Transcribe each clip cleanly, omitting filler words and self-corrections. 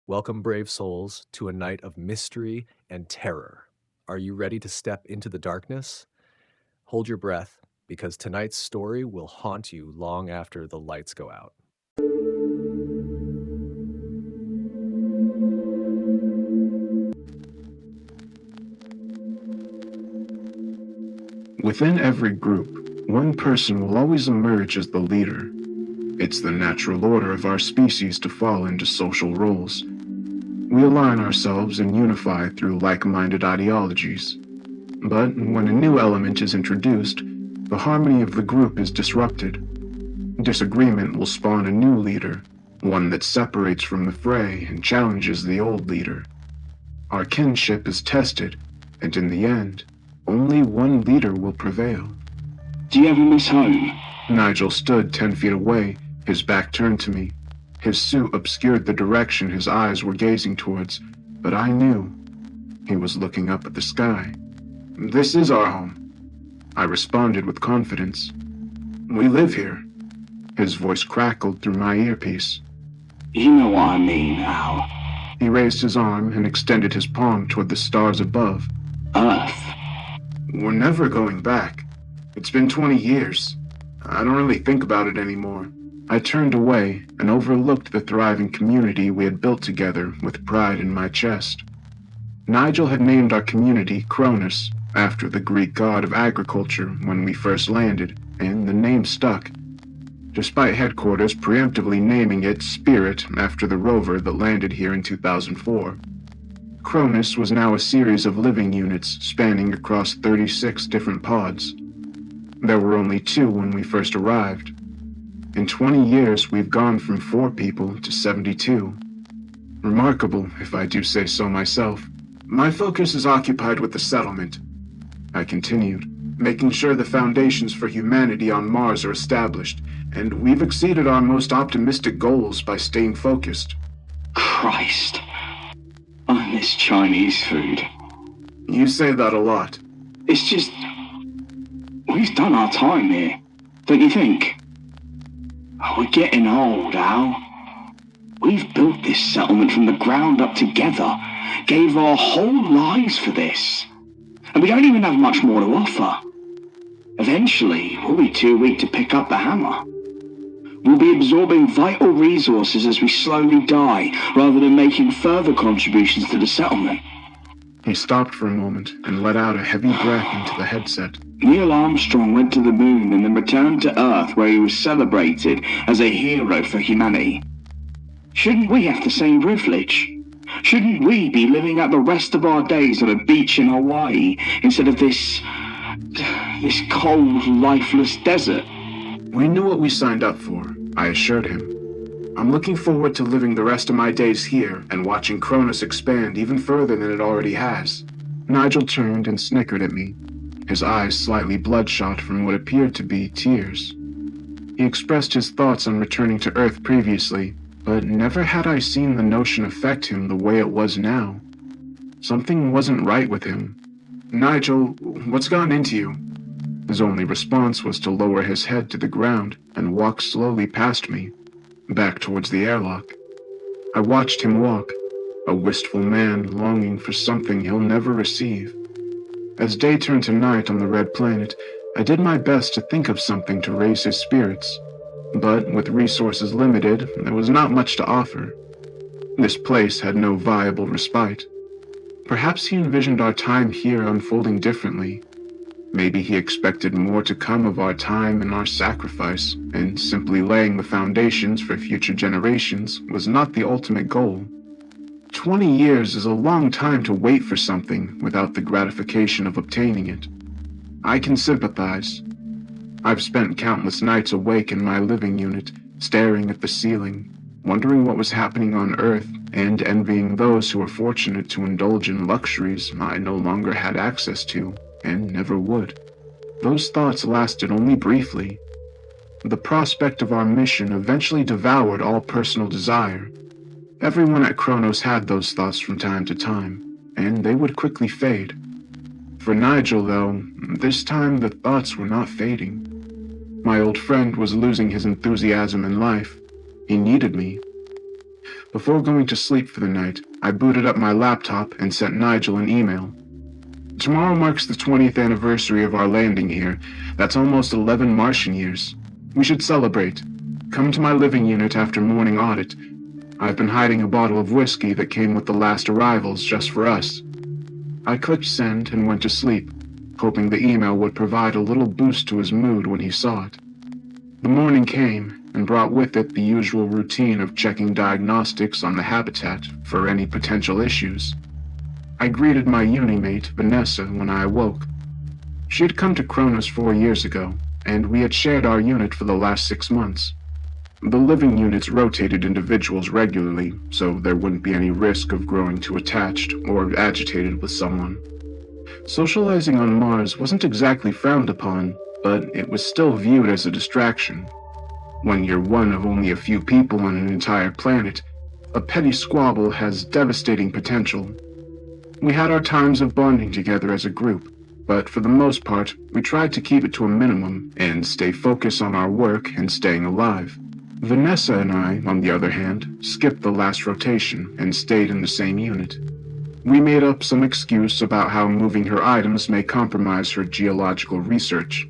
Welcome, brave souls, to a night of mystery and terror. Are you ready to step into the darkness? Hold your breath, because tonight's story will haunt you long after the lights go out. Within every group, one person will always emerge as the leader. It's the natural order of our species to fall into social roles. We align ourselves and unify through like-minded ideologies. But when a new element is introduced, the harmony of the group is disrupted. Disagreement will spawn a new leader, one that separates from the fray and challenges the old leader. Our kinship is tested, and in the end, only one leader will prevail. Do you ever miss home? Nigel stood 10 feet away, his back turned to me. His suit obscured the direction his eyes were gazing towards, but I knew. He was looking up at the sky. "This is our home," I responded with confidence. "We live here." His voice crackled through my earpiece. You know what I mean, Al. He raised his arm and extended his palm toward the stars above. Earth. "We're never going back. It's been 20 years. I don't really think about it anymore." I turned away and overlooked the thriving community we had built together with pride in my chest. Nigel had named our community Cronus, after the Greek god of agriculture when we first landed, and the name stuck, despite headquarters preemptively naming it Spirit after the rover that landed here in 2004. Cronus was now a series of living units spanning across 36 different pods. There were only 2 when we first arrived. In 20 years, we've gone from 4 people to 72. Remarkable, if I do say so myself. My focus is occupied with the settlement, I continued, making sure the foundations for humanity on Mars are established, and we've exceeded our most optimistic goals by staying focused. Christ. I miss Chinese food. You say that a lot. It's just... we've done our time here, don't you think? We're getting old, Al. We've built this settlement from the ground up together, gave our whole lives for this, and we don't even have much more to offer. Eventually, we'll be too weak to pick up the hammer. We'll be absorbing vital resources as we slowly die, rather than making further contributions to the settlement. He stopped for a moment and let out a heavy breath into the headset. Neil Armstrong went to the moon and then returned to Earth, where he was celebrated as a hero for humanity. Shouldn't we have the same privilege? Shouldn't we be living out the rest of our days on a beach in Hawaii instead of this cold, lifeless desert? We knew what we signed up for, I assured him. I'm looking forward to living the rest of my days here and watching Cronus expand even further than it already has. Nigel turned and snickered at me, his eyes slightly bloodshot from what appeared to be tears. He expressed his thoughts on returning to Earth previously, but never had I seen the notion affect him the way it was now. Something wasn't right with him. "Nigel, what's gotten into you?" His only response was to lower his head to the ground and walk slowly past me, back towards the airlock. I watched him walk, a wistful man longing for something he'll never receive. As day turned to night on the red planet, I did my best to think of something to raise his spirits, but with resources limited, there was not much to offer. This place had no viable respite. Perhaps he envisioned our time here unfolding differently. Maybe he expected more to come of our time and our sacrifice, and simply laying the foundations for future generations was not the ultimate goal. 20 years is a long time to wait for something without the gratification of obtaining it. I can sympathize. I've spent countless nights awake in my living unit, staring at the ceiling, wondering what was happening on Earth, and envying those who were fortunate to indulge in luxuries I no longer had access to, and never would. Those thoughts lasted only briefly. The prospect of our mission eventually devoured all personal desire. Everyone at Kronos had those thoughts from time to time, and they would quickly fade. For Nigel, though, this time the thoughts were not fading. My old friend was losing his enthusiasm in life. He needed me. Before going to sleep for the night, I booted up my laptop and sent Nigel an email. Tomorrow marks the 20th anniversary of our landing here. That's almost 11 Martian years. We should celebrate. Come to my living unit after morning audit. I've been hiding a bottle of whiskey that came with the last arrivals just for us. I clicked send and went to sleep, hoping the email would provide a little boost to his mood when he saw it. The morning came and brought with it the usual routine of checking diagnostics on the habitat for any potential issues. I greeted my uni-mate, Vanessa, when I awoke. She had come to Cronus 4 years ago, and we had shared our unit for the last 6 months. The living units rotated individuals regularly, so there wouldn't be any risk of growing too attached or agitated with someone. Socializing on Mars wasn't exactly frowned upon, but it was still viewed as a distraction. When you're one of only a few people on an entire planet, a petty squabble has devastating potential. We had our times of bonding together as a group, but for the most part, we tried to keep it to a minimum and stay focused on our work and staying alive. Vanessa and I, on the other hand, skipped the last rotation and stayed in the same unit. We made up some excuse about how moving her items may compromise her geological research.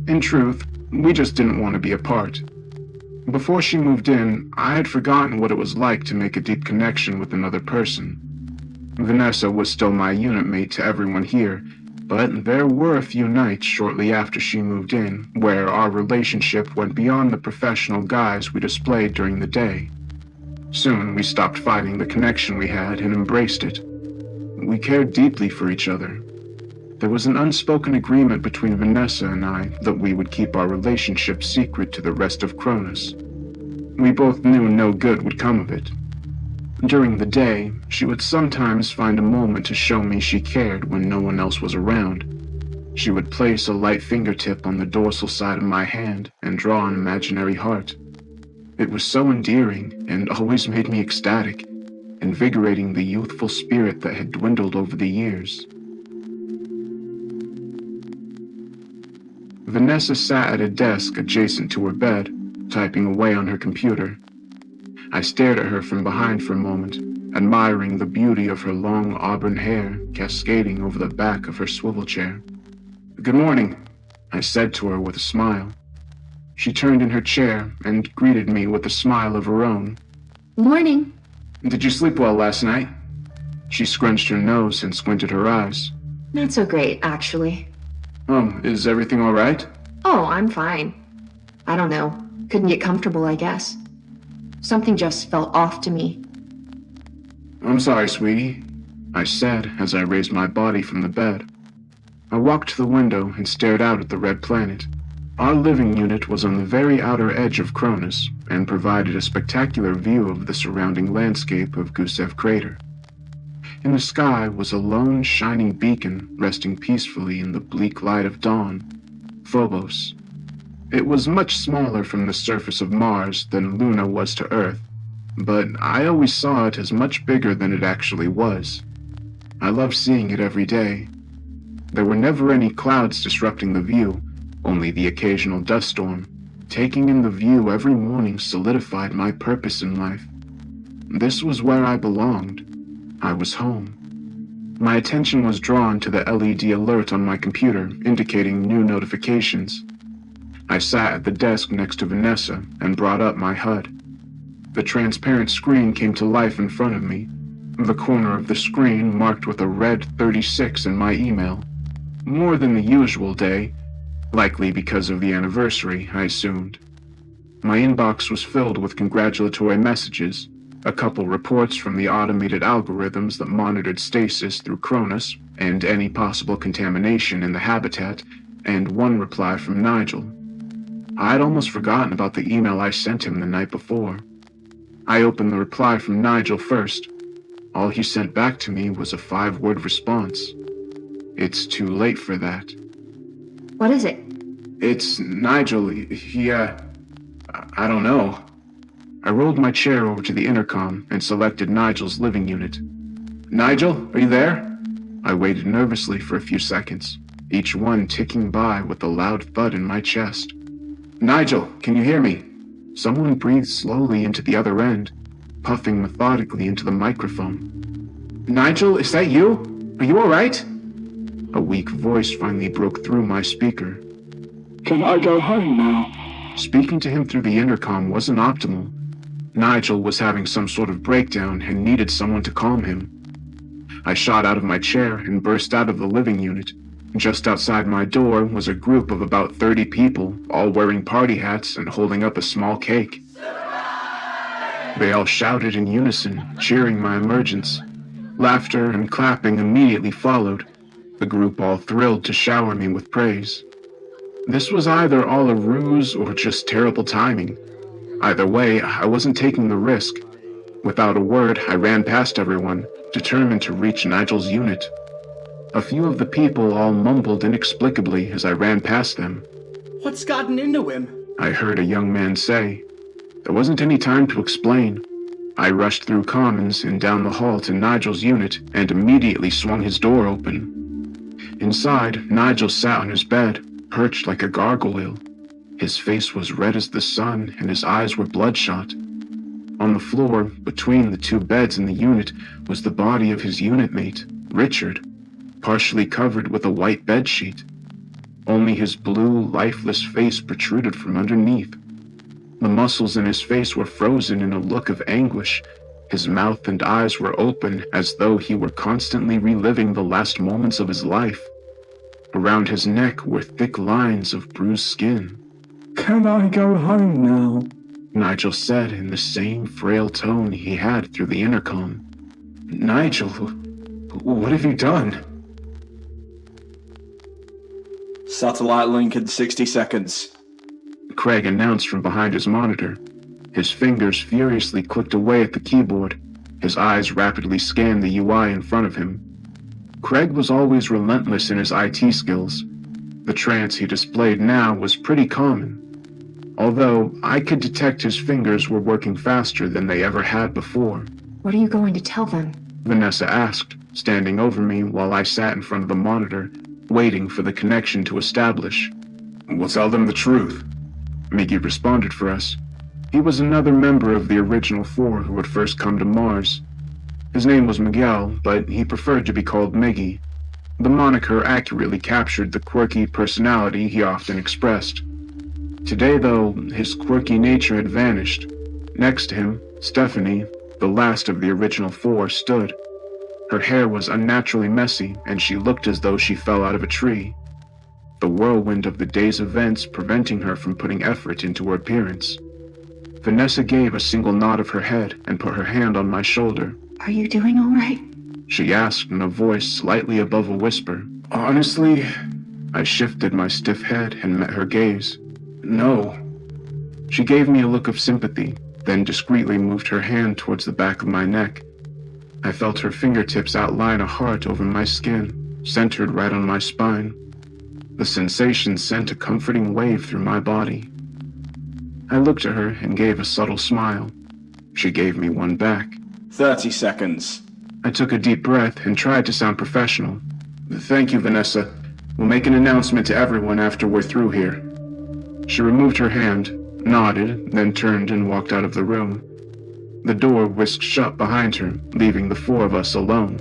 In truth, we just didn't want to be apart. Before she moved in, I had forgotten what it was like to make a deep connection with another person. Vanessa was still my unit mate to everyone here, but there were a few nights shortly after she moved in where our relationship went beyond the professional guise we displayed during the day. Soon we stopped fighting the connection we had and embraced it. We cared deeply for each other. There was an unspoken agreement between Vanessa and I that we would keep our relationship secret to the rest of Cronus. We both knew no good would come of it. During the day, she would sometimes find a moment to show me she cared when no one else was around. She would place a light fingertip on the dorsal side of my hand and draw an imaginary heart. It was so endearing and always made me ecstatic, invigorating the youthful spirit that had dwindled over the years. Vanessa sat at a desk adjacent to her bed, typing away on her computer. I stared at her from behind for a moment, admiring the beauty of her long auburn hair cascading over the back of her swivel chair. "Good morning," I said to her with a smile. She turned in her chair and greeted me with a smile of her own. Morning. "Did you sleep well last night?" She scrunched her nose and squinted her eyes. Not so great, actually. Is everything all right?" Oh, I'm fine. I don't know. Couldn't get comfortable, I guess. Something just felt off to me. "I'm sorry, sweetie," I said as I raised my body from the bed. I walked to the window and stared out at the red planet. Our living unit was on the very outer edge of Cronus and provided a spectacular view of the surrounding landscape of Gusev Crater. In the sky was a lone shining beacon resting peacefully in the bleak light of dawn, Phobos. It was much smaller from the surface of Mars than Luna was to Earth, but I always saw it as much bigger than it actually was. I loved seeing it every day. There were never any clouds disrupting the view, only the occasional dust storm. Taking in the view every morning solidified my purpose in life. This was where I belonged. I was home. My attention was drawn to the LED alert on my computer, indicating new notifications. I sat at the desk next to Vanessa and brought up my HUD. The transparent screen came to life in front of me, the corner of the screen marked with a red 36 in my email. More than the usual day, likely because of the anniversary, I assumed. My inbox was filled with congratulatory messages, a couple reports from the automated algorithms that monitored stasis through Cronus and any possible contamination in the habitat, and one reply from Nigel. I had almost forgotten about the email I sent him the night before. I opened the reply from Nigel first. All he sent back to me was a 5-word response. "It's too late for that." What is it? "It's Nigel. I don't know." I rolled my chair over to the intercom and selected Nigel's living unit. "Nigel, are you there?" I waited nervously for a few seconds, each one ticking by with a loud thud in my chest. "Nigel, can you hear me?" Someone breathed slowly into the other end, puffing methodically into the microphone. Nigel, is that you? Are you alright? A weak voice finally broke through my speaker. Can I go home now? Speaking to him through the intercom wasn't optimal. Nigel was having some sort of breakdown and needed someone to calm him. I shot out of my chair and burst out of the living unit. Just outside my door was a group of about 30 people, all wearing party hats and holding up a small cake. They all shouted in unison, cheering my emergence. Laughter and clapping immediately followed, the group all thrilled to shower me with praise. This was either all a ruse or just terrible timing. Either way, I wasn't taking the risk. Without a word, I ran past everyone, determined to reach Nigel's unit. A few of the people all mumbled inexplicably as I ran past them. What's gotten into him? I heard a young man say. There wasn't any time to explain. I rushed through commons and down the hall to Nigel's unit and immediately swung his door open. Inside, Nigel sat on his bed, perched like a gargoyle. His face was red as the sun and his eyes were bloodshot. On the floor, between the two beds in the unit, was the body of his unit mate, Richard, partially covered with a white bedsheet. Only his blue, lifeless face protruded from underneath. The muscles in his face were frozen in a look of anguish. His mouth and eyes were open as though he were constantly reliving the last moments of his life. Around his neck were thick lines of bruised skin. Can I go home now? Nigel said in the same frail tone he had through the intercom. Nigel, what have you done? Satellite link in 60 seconds. Craig announced from behind his monitor. His fingers furiously clicked away at the keyboard. His eyes rapidly scanned the UI in front of him. Craig was always relentless in his IT skills. The trance he displayed now was pretty common, although I could detect his fingers were working faster than they ever had before. What are you going to tell them? Vanessa asked, standing over me while I sat in front of the monitor, waiting for the connection to establish. We'll tell them the truth, Miggy responded for us. He was another member of the original four who had first come to Mars. His name was Miguel, but he preferred to be called Miggy. The moniker accurately captured the quirky personality he often expressed. Today, though, his quirky nature had vanished. Next to him, Stephanie, the last of the original four, stood. Her hair was unnaturally messy, and she looked as though she fell out of a tree. The whirlwind of the day's events preventing her from putting effort into her appearance. Vanessa gave a single nod of her head and put her hand on my shoulder. Are you doing all right? She asked in a voice slightly above a whisper. Honestly, I shifted my stiff head and met her gaze. No. She gave me a look of sympathy, then discreetly moved her hand towards the back of my neck. I felt her fingertips outline a heart over my skin, centered right on my spine. The sensation sent a comforting wave through my body. I looked at her and gave a subtle smile. She gave me one back. 30 seconds. I took a deep breath and tried to sound professional. Thank you, Vanessa. We'll make an announcement to everyone after we're through here. She removed her hand, nodded, then turned and walked out of the room. The door whisked shut behind her, leaving the four of us alone.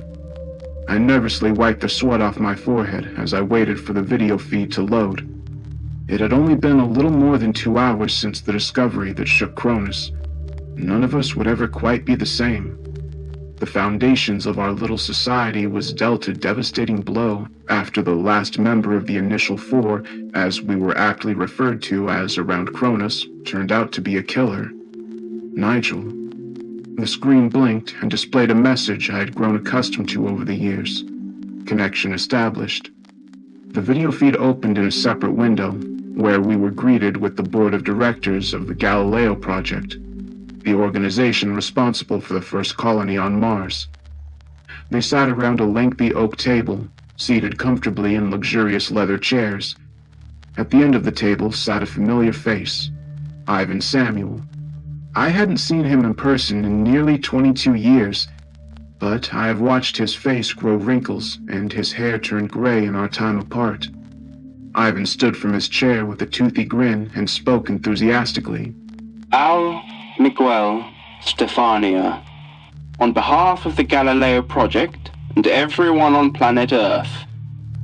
I nervously wiped the sweat off my forehead as I waited for the video feed to load. It had only been a little more than 2 hours since the discovery that shook Cronus. None of us would ever quite be the same. The foundations of our little society was dealt a devastating blow after the last member of the initial four, as we were aptly referred to as around Cronus, turned out to be a killer. Nigel. The screen blinked and displayed a message I had grown accustomed to over the years. Connection established. The video feed opened in a separate window, where we were greeted with the board of directors of the Galileo Project, the organization responsible for the first colony on Mars. They sat around a lengthy oak table, seated comfortably in luxurious leather chairs. At the end of the table sat a familiar face, Ivan Samuel. I hadn't seen him in person in nearly 22 years, but I have watched his face grow wrinkles and his hair turn gray in our time apart. Ivan stood from his chair with a toothy grin and spoke enthusiastically. Al, Miguel, Stefania, on behalf of the Galileo Project and everyone on planet Earth,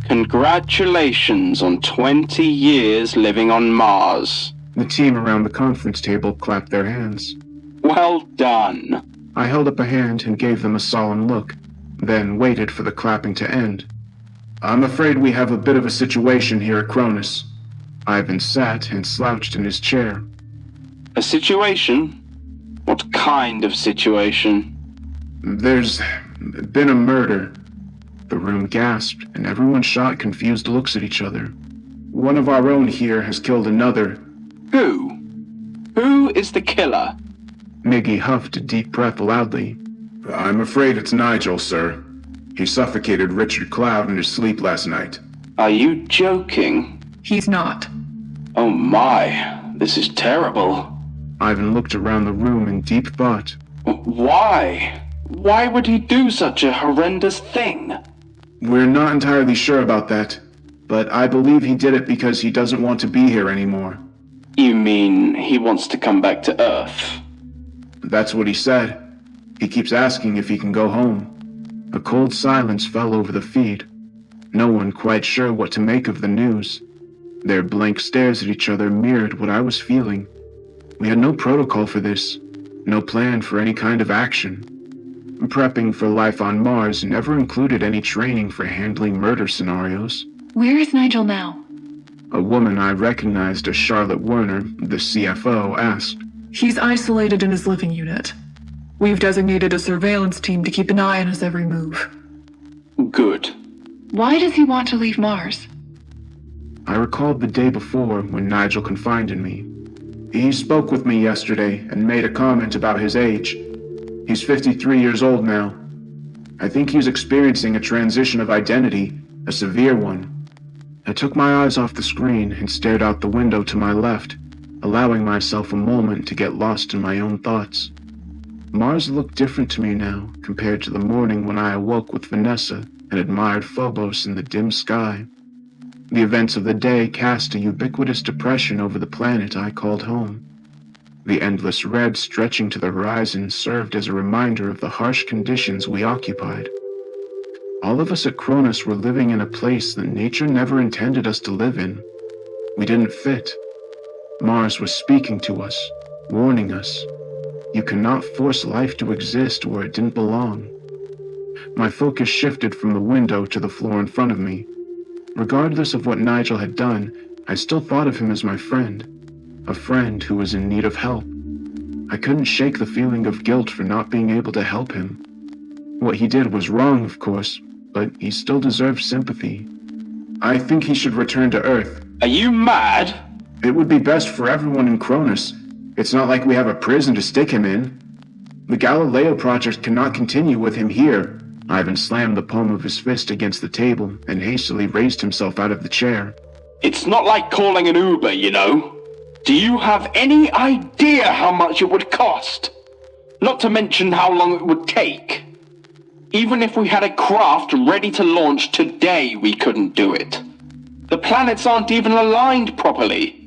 congratulations on 20 years living on Mars. The team around the conference table clapped their hands. Well done. I held up a hand and gave them a solemn look, then waited for the clapping to end. I'm afraid we have a bit of a situation here at Cronus. Ivan sat and slouched in his chair. A situation? What kind of situation? There's been a murder. The room gasped, and everyone shot confused looks at each other. One of our own here has killed another. Who? Who is the killer? Miggy huffed a deep breath loudly. I'm afraid it's Nigel, sir. He suffocated Richard Cloud in his sleep last night. Are you joking? He's not. Oh my, this is terrible. Ivan looked around the room in deep thought. Why? Why would he do such a horrendous thing? We're not entirely sure about that, but I believe he did it because he doesn't want to be here anymore. You mean he wants to come back to Earth? That's what he said. He keeps asking if he can go home. A cold silence fell over the feed. No one quite sure what to make of the news. Their blank stares at each other mirrored what I was feeling. We had no protocol for this, no plan for any kind of action. Prepping for life on Mars never included any training for handling murder scenarios. Where is Nigel now? A woman I recognized as Charlotte Werner, the CFO, asked. He's isolated in his living unit. We've designated a surveillance team to keep an eye on his every move. Good. Why does he want to leave Mars? I recalled the day before when Nigel confided in me. He spoke with me yesterday and made a comment about his age. He's 53 years old now. I think he's experiencing a transition of identity, a severe one. I took my eyes off the screen and stared out the window to my left, allowing myself a moment to get lost in my own thoughts. Mars looked different to me now compared to the morning when I awoke with Vanessa and admired Phobos in the dim sky. The events of the day cast a ubiquitous depression over the planet I called home. The endless red stretching to the horizon served as a reminder of the harsh conditions we occupied. All of us at Cronus were living in a place that nature never intended us to live in. We didn't fit. Mars was speaking to us, warning us. You cannot force life to exist where it didn't belong. My focus shifted from the window to the floor in front of me. Regardless of what Nigel had done, I still thought of him as my friend. A friend who was in need of help. I couldn't shake the feeling of guilt for not being able to help him. What he did was wrong, of course, but he still deserved sympathy. I think he should return to Earth. Are you mad? It would be best for everyone in Cronus. It's not like we have a prison to stick him in. The Galileo Project cannot continue with him here. Ivan slammed the palm of his fist against the table and hastily raised himself out of the chair. It's not like calling an Uber, you know. Do you have any idea how much it would cost? Not to mention how long it would take. Even if we had a craft ready to launch today, we couldn't do it. The planets aren't even aligned properly.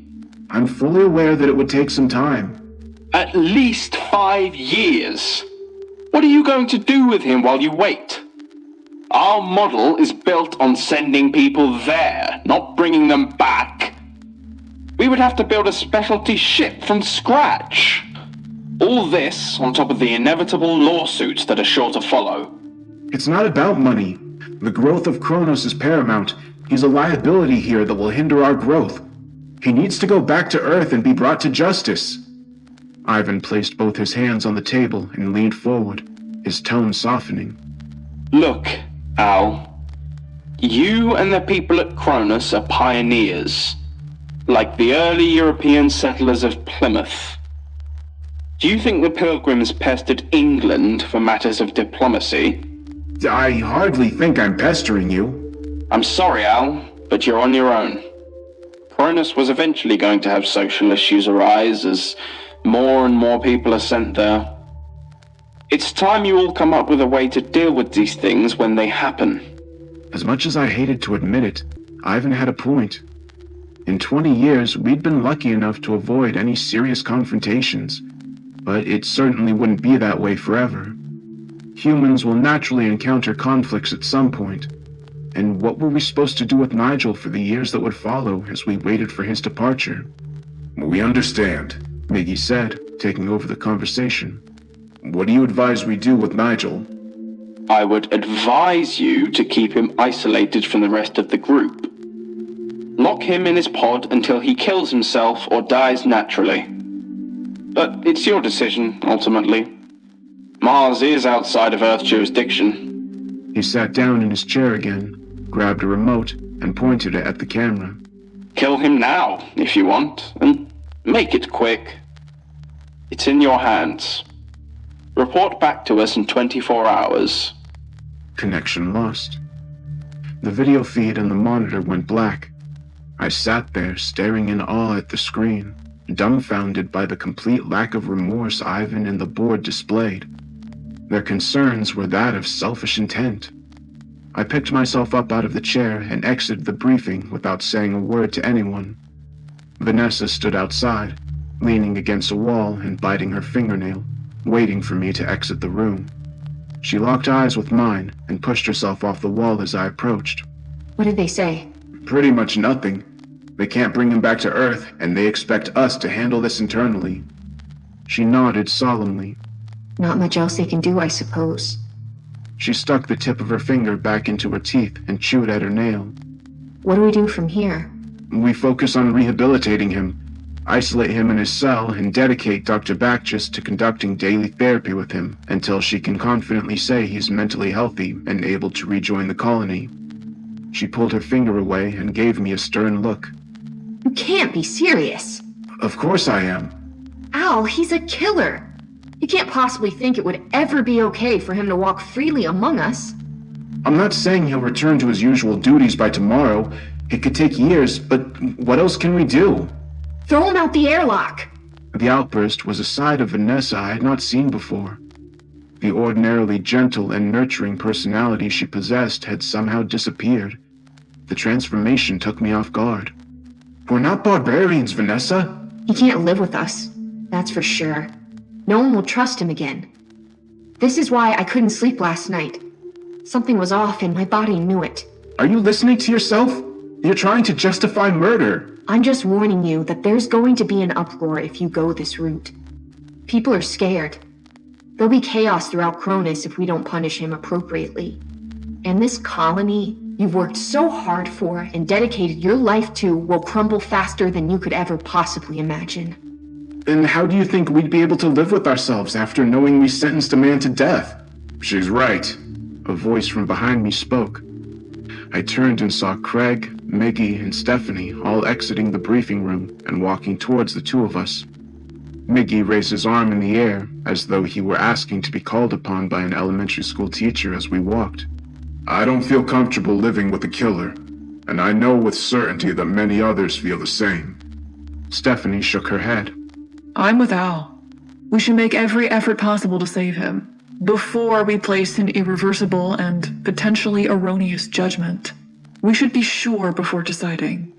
I'm fully aware that it would take some time. At least 5 years. What are you going to do with him while you wait? Our model is built on sending people there, not bringing them back. We would have to build a specialty ship from scratch. All this on top of the inevitable lawsuits that are sure to follow. It's not about money. The growth of Kronos is paramount. He's a liability here that will hinder our growth. He needs to go back to Earth and be brought to justice. Ivan placed both his hands on the table and leaned forward, his tone softening. Look, Al. You and the people at Cronus are pioneers, like the early European settlers of Plymouth. Do you think the Pilgrims pestered England for matters of diplomacy? I hardly think I'm pestering you. I'm sorry, Al, but you're on your own. Cronus was eventually going to have social issues arise as more and more people are sent there. It's time you all come up with a way to deal with these things when they happen. As much as I hated to admit it, Ivan had a point. In 20 years, we'd been lucky enough to avoid any serious confrontations. but it certainly wouldn't be that way forever. Humans will naturally encounter conflicts at some point, and what were we supposed to do with Nigel for the years that would follow as we waited for his departure? We understand, Miggy said, taking over the conversation. What do you advise we do with Nigel? I would advise you to keep him isolated from the rest of the group. Lock him in his pod until he kills himself or dies naturally. But it's your decision, ultimately. Mars is outside of Earth jurisdiction. He sat down in his chair again, grabbed a remote, and pointed it at the camera. Kill him now, if you want, and make it quick. It's in your hands. Report back to us in 24 hours. Connection lost. The video feed on the monitor went black. I sat there staring in awe at the screen, dumbfounded by the complete lack of remorse Ivan and the board displayed. Their concerns were that of selfish intent. I picked myself up out of the chair and exited the briefing without saying a word to anyone. Vanessa stood outside, leaning against a wall and biting her fingernail, waiting for me to exit the room. She locked eyes with mine and pushed herself off the wall as I approached. What did they say? Pretty much nothing. They can't bring him back to Earth, and they expect us to handle this internally. She nodded solemnly. Not much else they can do, I suppose. She stuck the tip of her finger back into her teeth and chewed at her nail. What do we do from here? We focus on rehabilitating him, isolate him in his cell, and dedicate Dr. Bakchis to conducting daily therapy with him until she can confidently say he's mentally healthy and able to rejoin the colony. She pulled her finger away and gave me a stern look. You can't be serious. Of course I am. Al, he's a killer. You can't possibly think it would ever be okay for him to walk freely among us. I'm not saying he'll return to his usual duties by tomorrow. It could take years, but what else can we do? Throw him out the airlock. The outburst was a side of Vanessa I had not seen before. The ordinarily gentle and nurturing personality she possessed had somehow disappeared. The transformation took me off guard. We're not barbarians, Vanessa. He can't live with us, that's for sure. No one will trust him again. This is why I couldn't sleep last night. Something was off and my body knew it. Are you listening to yourself? You're trying to justify murder. I'm just warning you that there's going to be an uproar if you go this route. People are scared. There'll be chaos throughout Cronus if we don't punish him appropriately. And this colony you've worked so hard for and dedicated your life to will crumble faster than you could ever possibly imagine. And how do you think we'd be able to live with ourselves after knowing we sentenced a man to death? She's right. A voice from behind me spoke. I turned and saw Craig, Miggy, and Stephanie all exiting the briefing room and walking towards the two of us. Miggy raised his arm in the air as though he were asking to be called upon by an elementary school teacher as we walked. I don't feel comfortable living with a killer, and I know with certainty that many others feel the same. Stephanie shook her head. I'm with Al. We should make every effort possible to save him, before we place an irreversible and potentially erroneous judgment. We should be sure before deciding.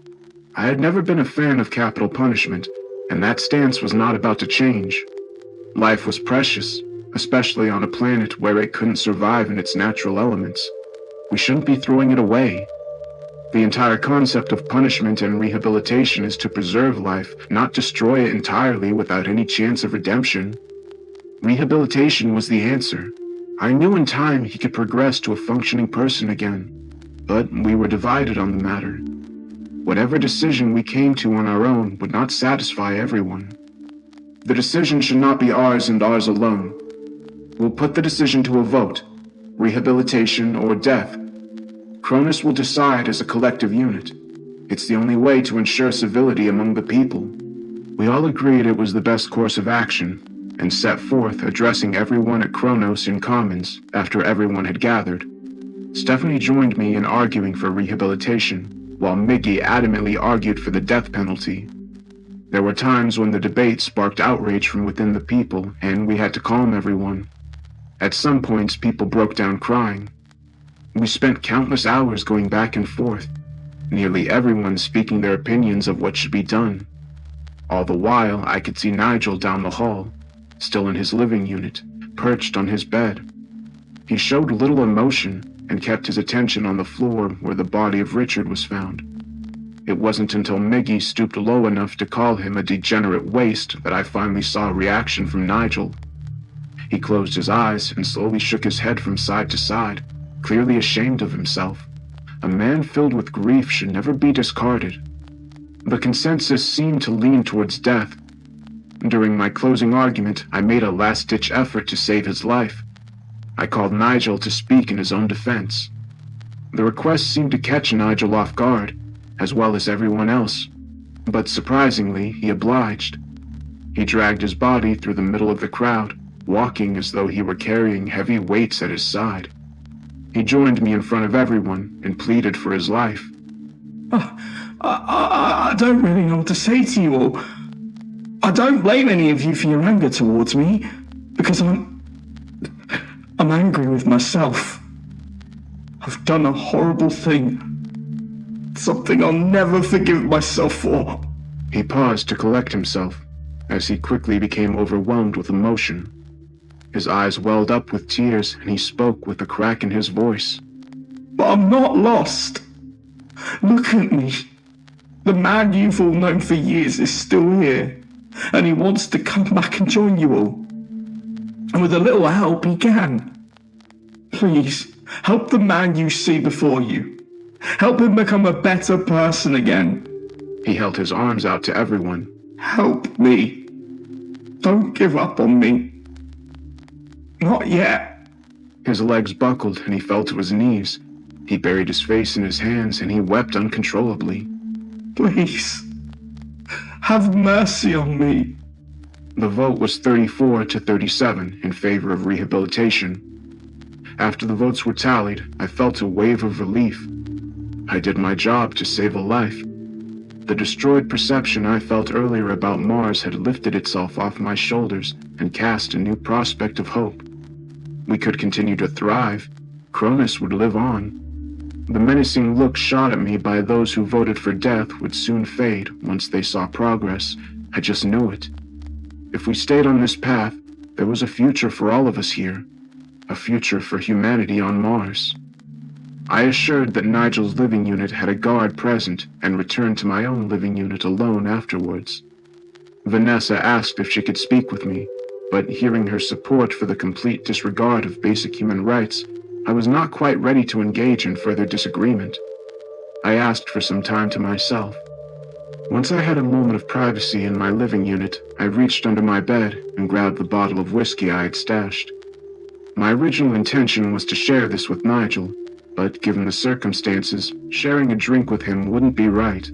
I had never been a fan of capital punishment, and that stance was not about to change. Life was precious, especially on a planet where it couldn't survive in its natural elements. We shouldn't be throwing it away. The entire concept of punishment and rehabilitation is to preserve life, not destroy it entirely without any chance of redemption. Rehabilitation was the answer. I knew in time he could progress to a functioning person again, but we were divided on the matter. Whatever decision we came to on our own would not satisfy everyone. The decision should not be ours and ours alone. We'll put the decision to a vote, rehabilitation or death. Cronus will decide as a collective unit. It's the only way to ensure civility among the people. We all agreed it was the best course of action, and set forth addressing everyone at Kronos in Commons after everyone had gathered. Stephanie joined me in arguing for rehabilitation, while Miggy adamantly argued for the death penalty. There were times when the debate sparked outrage from within the people, and we had to calm everyone. At some points, people broke down crying. We spent countless hours going back and forth, nearly everyone speaking their opinions of what should be done. All the while, I could see Nigel down the hall. still in his living unit, perched on his bed. He showed little emotion and kept his attention on the floor where the body of Richard was found. It wasn't until Miggy stooped low enough to call him a degenerate waste that I finally saw a reaction from Nigel. He closed his eyes and slowly shook his head from side to side, clearly ashamed of himself. A man filled with grief should never be discarded. The consensus seemed to lean towards death. During my closing argument, I made a last-ditch effort to save his life. I called Nigel to speak in his own defense. The request seemed to catch Nigel off guard, as well as everyone else, but surprisingly, he obliged. He dragged his body through the middle of the crowd, walking as though he were carrying heavy weights at his side. He joined me in front of everyone and pleaded for his life. I don't really know what to say to you all. I don't blame any of you for your anger towards me, because I'm angry with myself. I've done a horrible thing. Something I'll never forgive myself for. He paused to collect himself, as he quickly became overwhelmed with emotion. His eyes welled up with tears, and he spoke with a crack in his voice. But I'm not lost. Look at me. The man you've all known for years is still here, and he wants to come back and join you all. And with a little help, he can. Please, help the man you see before you. Help him become a better person again. He held his arms out to everyone. Help me. Don't give up on me. Not yet. His legs buckled and he fell to his knees. He buried his face in his hands and he wept uncontrollably. Please, have mercy on me. The vote was 34 to 37 in favor of rehabilitation. After the votes were tallied, I felt a wave of relief. I did my job to save a life. The destroyed perception I felt earlier about Mars had lifted itself off my shoulders and cast a new prospect of hope. We could continue to thrive. Cronus would live on. The menacing look shot at me by those who voted for death would soon fade once they saw progress. I just knew it. If we stayed on this path, there was a future for all of us here. A future for humanity on Mars. I assured that Nigel's living unit had a guard present and returned to my own living unit alone afterwards. Vanessa asked if she could speak with me, but hearing her support for the complete disregard of basic human rights, I was not quite ready to engage in further disagreement. I asked for some time to myself. Once I had a moment of privacy in my living unit, I reached under my bed and grabbed the bottle of whiskey I had stashed. My original intention was to share this with Nigel, but given the circumstances, sharing a drink with him wouldn't be right.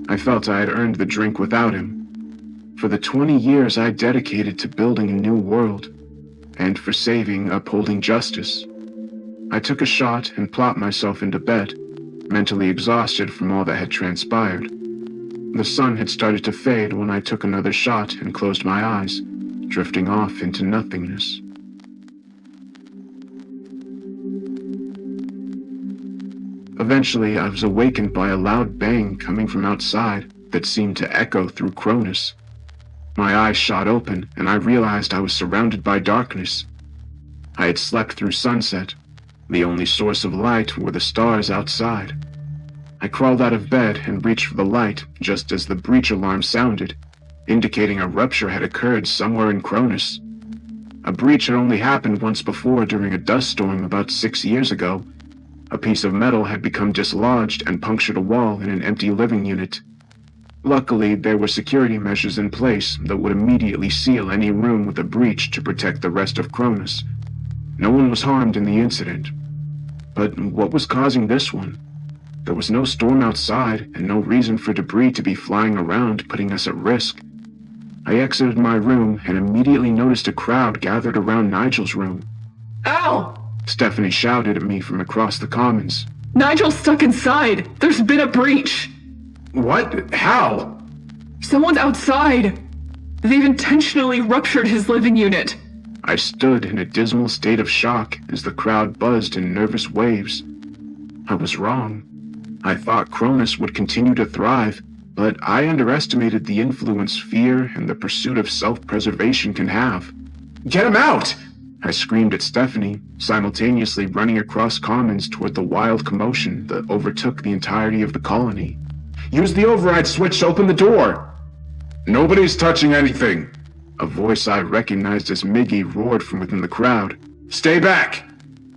I felt I had earned the drink without him. For the 20 years I dedicated to building a new world, and for saving, upholding justice. I took a shot and plopped myself into bed, mentally exhausted from all that had transpired. The sun had started to fade when I took another shot and closed my eyes, drifting off into nothingness. Eventually, I was awakened by a loud bang coming from outside that seemed to echo through Cronus. My eyes shot open, and I realized I was surrounded by darkness. I had slept through sunset. The only source of light were the stars outside. I crawled out of bed and reached for the light just as the breach alarm sounded, indicating a rupture had occurred somewhere in Cronus. A breach had only happened once before during a dust storm about 6 years ago. A piece of metal had become dislodged and punctured a wall in an empty living unit. Luckily, there were security measures in place that would immediately seal any room with a breach to protect the rest of Cronus. No one was harmed in the incident. But what was causing this one? There was no storm outside and no reason for debris to be flying around, putting us at risk. I exited my room and immediately noticed a crowd gathered around Nigel's room. Ow! Stephanie shouted at me from across the commons. Nigel's stuck inside! There's been a breach! What? How? Someone's outside! They've intentionally ruptured his living unit. I stood in a dismal state of shock as the crowd buzzed in nervous waves. I was wrong. I thought Cronus would continue to thrive, but I underestimated the influence fear and the pursuit of self-preservation can have. Get him out! I screamed at Stephanie, simultaneously running across commons toward the wild commotion that overtook the entirety of the colony. Use the override switch to open the door! Nobody's touching anything. A voice I recognized as Miggy roared from within the crowd. Stay back!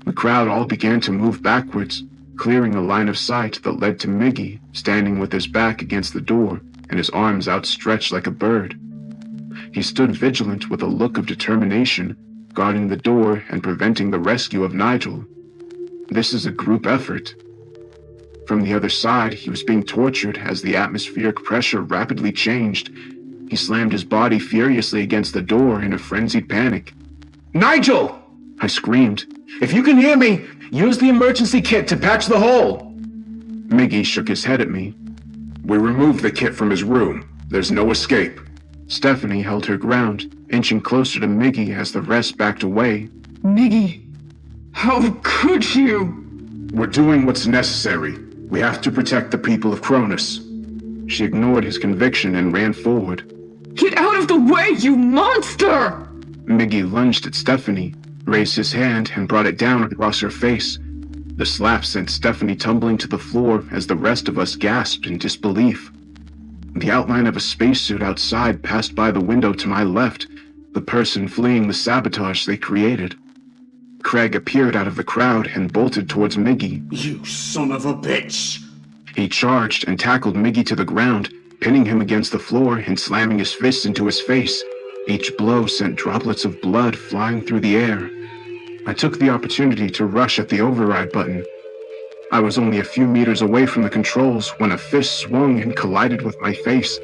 The crowd all began to move backwards, clearing a line of sight that led to Miggy, standing with his back against the door and his arms outstretched like a bird. He stood vigilant with a look of determination, guarding the door and preventing the rescue of Nigel. This is a group effort. From the other side, he was being tortured as the atmospheric pressure rapidly changed. He slammed his body furiously against the door in a frenzied panic. Nigel! I screamed. If you can hear me, use the emergency kit to patch the hole! Miggy shook his head at me. We removed the kit from his room. There's no escape. Stephanie held her ground, inching closer to Miggy as the rest backed away. Miggy, how could you? We're doing what's necessary. We have to protect the people of Cronus. She ignored his conviction and ran forward. Get out of the way, you monster! Miggy lunged at Stephanie, raised his hand, and brought it down across her face. The slap sent Stephanie tumbling to the floor as the rest of us gasped in disbelief. The outline of a spacesuit outside passed by the window to my left, the person fleeing the sabotage they created. Craig appeared out of the crowd and bolted towards Miggy. You son of a bitch! He charged and tackled Miggy to the ground, pinning him against the floor and slamming his fists into his face. Each blow sent droplets of blood flying through the air. I took the opportunity to rush at the override button. I was only a few meters away from the controls when a fist swung and collided with my face.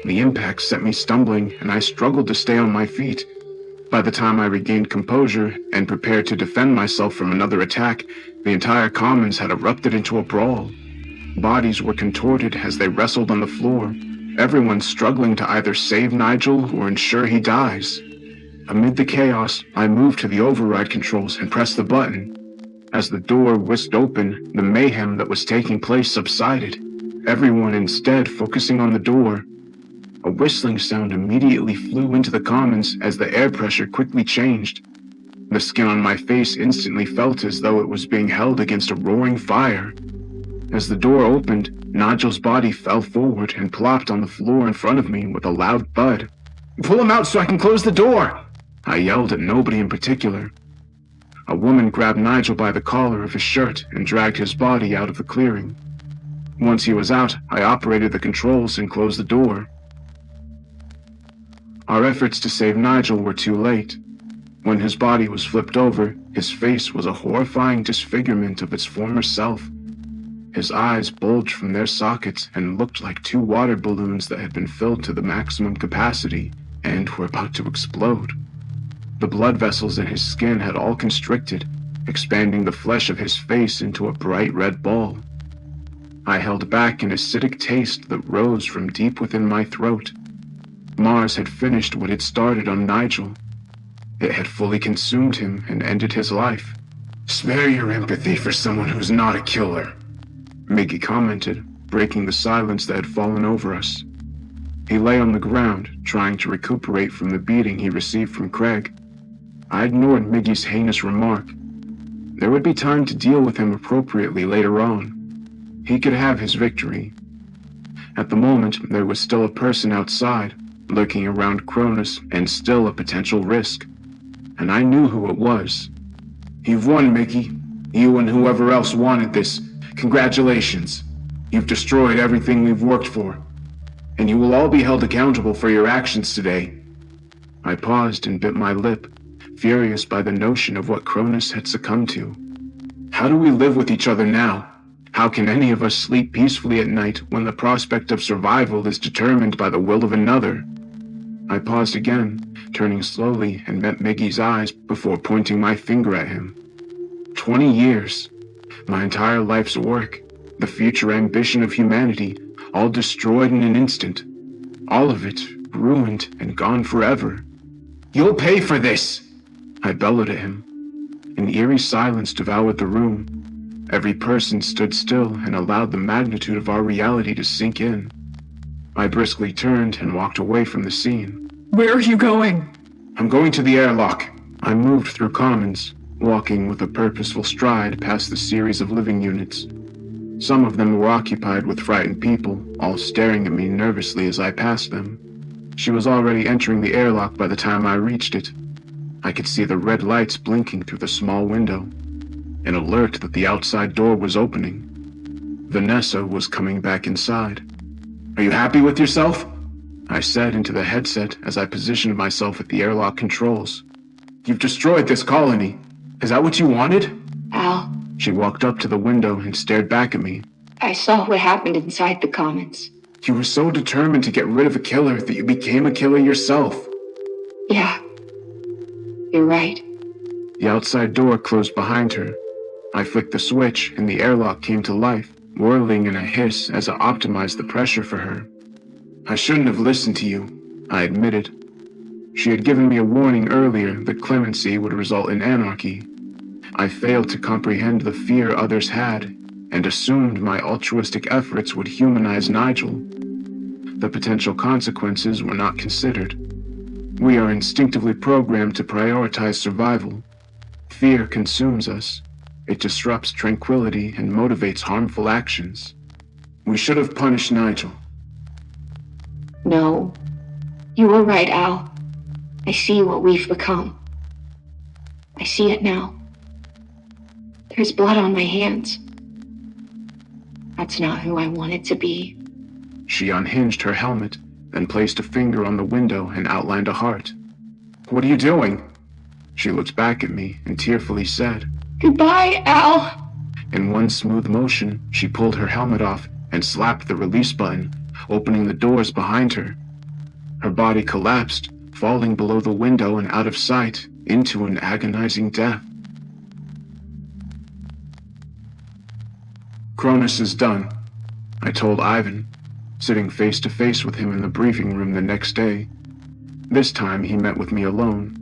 The impact sent me stumbling, and I struggled to stay on my feet. By the time I regained composure and prepared to defend myself from another attack, the entire commons had erupted into a brawl. Bodies were contorted as they wrestled on the floor, everyone struggling to either save Nigel or ensure he dies. Amid the chaos, I moved to the override controls and pressed the button. As the door whisked open, the mayhem that was taking place subsided, everyone instead focusing on the door. A whistling sound immediately flew into the commons as the air pressure quickly changed. The skin on my face instantly felt as though it was being held against a roaring fire. As the door opened, Nigel's body fell forward and plopped on the floor in front of me with a loud thud. "Pull him out so I can close the door!" I yelled at nobody in particular. A woman grabbed Nigel by the collar of his shirt and dragged his body out of the clearing. Once he was out, I operated the controls and closed the door. Our efforts to save Nigel were too late. When his body was flipped over, his face was a horrifying disfigurement of its former self. His eyes bulged from their sockets and looked like two water balloons that had been filled to the maximum capacity and were about to explode. The blood vessels in his skin had all constricted, expanding the flesh of his face into a bright red ball. I held back an acidic taste that rose from deep within my throat. Mars had finished what it started on Nigel. It had fully consumed him and ended his life. "Spare your empathy for someone who's not a killer," Miggy commented, breaking the silence that had fallen over us. He lay on the ground, trying to recuperate from the beating he received from Craig. I ignored Miggy's heinous remark. There would be time to deal with him appropriately later on. He could have his victory. At the moment, there was still a person outside, lurking around Cronus, and still a potential risk. And I knew who it was. "You've won, Miggy. You and whoever else wanted this. Congratulations. You've destroyed everything we've worked for. And you will all be held accountable for your actions today." I paused and bit my lip, furious by the notion of what Cronus had succumbed to. How do we live with each other now? How can any of us sleep peacefully at night when the prospect of survival is determined by the will of another? I paused again, turning slowly and met Miggy's eyes before pointing my finger at him. 20 years. My entire life's work, the future ambition of humanity, all destroyed in an instant. All of it ruined and gone forever. "You'll pay for this!" I bellowed at him. An eerie silence devoured the room. Every person stood still and allowed the magnitude of our reality to sink in. I briskly turned and walked away from the scene. Where are you going? I'm going to the airlock. I moved through commons, walking with a purposeful stride past the series of living units. Some of them were occupied with frightened people, all staring at me nervously as I passed them. She was already entering the airlock by the time I reached it. I could see the red lights blinking through the small window, an alert that the outside door was opening. Vanessa was coming back inside. "Are you happy with yourself?" I said into the headset as I positioned myself at the airlock controls. "You've destroyed this colony. Is that what you wanted?" Al, She walked up to the window and stared back at me. I saw what happened inside the commons. "You were so determined to get rid of a killer that you became a killer yourself." Yeah, you're right. The outside door closed behind her. I flicked the switch and the airlock came to life, whirling in a hiss as I optimized the pressure for her. "I shouldn't have listened to you," I admitted. She had given me a warning earlier that clemency would result in anarchy. I failed to comprehend the fear others had, and assumed my altruistic efforts would humanize Nigel. The potential consequences were not considered. We are instinctively programmed to prioritize survival. Fear consumes us. It disrupts tranquility and motivates harmful actions. We should have punished Nigel. No, you were right, Al. I see what we've become. I see it now. There's blood on my hands. That's not who I wanted to be. She unhinged her helmet, then placed a finger on the window and outlined a heart. "What are you doing?" She looked back at me and tearfully said. Goodbye, Al. In one smooth motion, she pulled her helmet off and slapped the release button, opening the doors behind her. Her body collapsed, falling below the window and out of sight, into an agonizing death. "Cronus is done," I told Ivan, sitting face to face with him in the briefing room the next day. This time he met with me alone.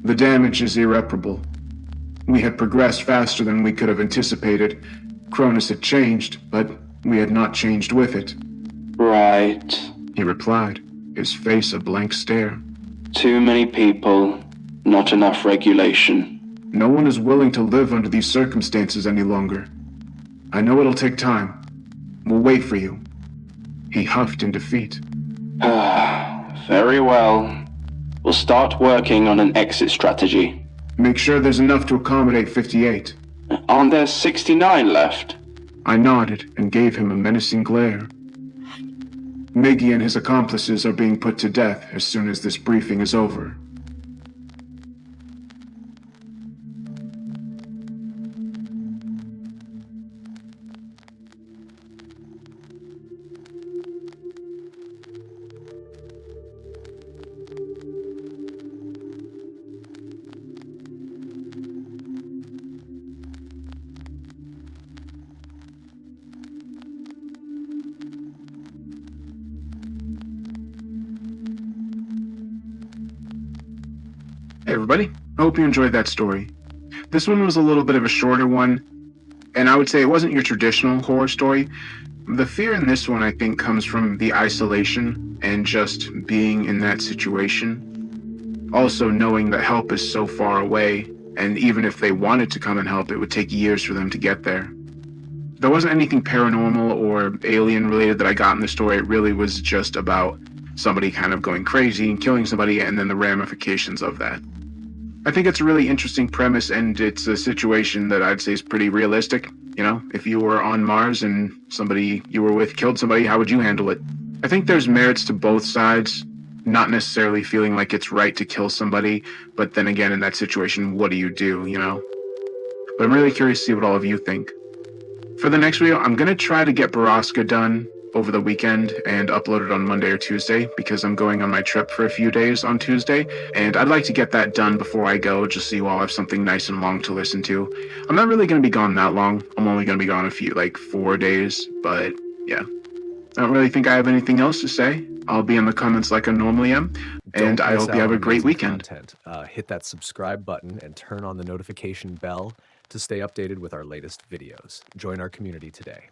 "The damage is irreparable. We had progressed faster than we could have anticipated. Cronus had changed, but we had not changed with it," Right. he replied, his face a blank stare. Too many people, not enough regulation. "No one is willing to live under these circumstances any longer. I know it'll take time. We'll wait for you." He huffed in defeat. Very well. We'll start working on an exit strategy. "Make sure there's enough to accommodate 58. Aren't there 69 left? I nodded and gave him a menacing glare. "Miggy and his accomplices are being put to death as soon as this briefing is over." Hey everybody, I hope you enjoyed that story. This one was a little bit of a shorter one, and I would say it wasn't your traditional horror story. The fear in this one, I think, comes from the isolation and just being in that situation. Also knowing that help is so far away, and even if they wanted to come and help, it would take years for them to get there. There wasn't anything paranormal or alien related that I got in the story. It really was just about somebody kind of going crazy and killing somebody, and then the ramifications of that. I think it's a really interesting premise, and it's a situation that I'd say is pretty realistic. You know, if you were on Mars and somebody you were with killed somebody, how would you handle it? I think there's merits to both sides, not necessarily feeling like it's right to kill somebody, but then again, in that situation, what do, you know? But I'm really curious to see what all of you think. For the next video, I'm going to try to get Baraska done over the weekend and upload it on Monday or Tuesday, because I'm going on my trip for a few days on Tuesday, and I'd like to get that done before I go, just so you all have something nice and long to listen to. I'm not really going to be gone that long. I'm only going to be gone a few, 4 days, but yeah. I don't really think I have anything else to say. I'll be in the comments like I normally am, and I hope you have a great weekend. Content. Hit that subscribe button and turn on the notification bell to stay updated with our latest videos. Join our community today.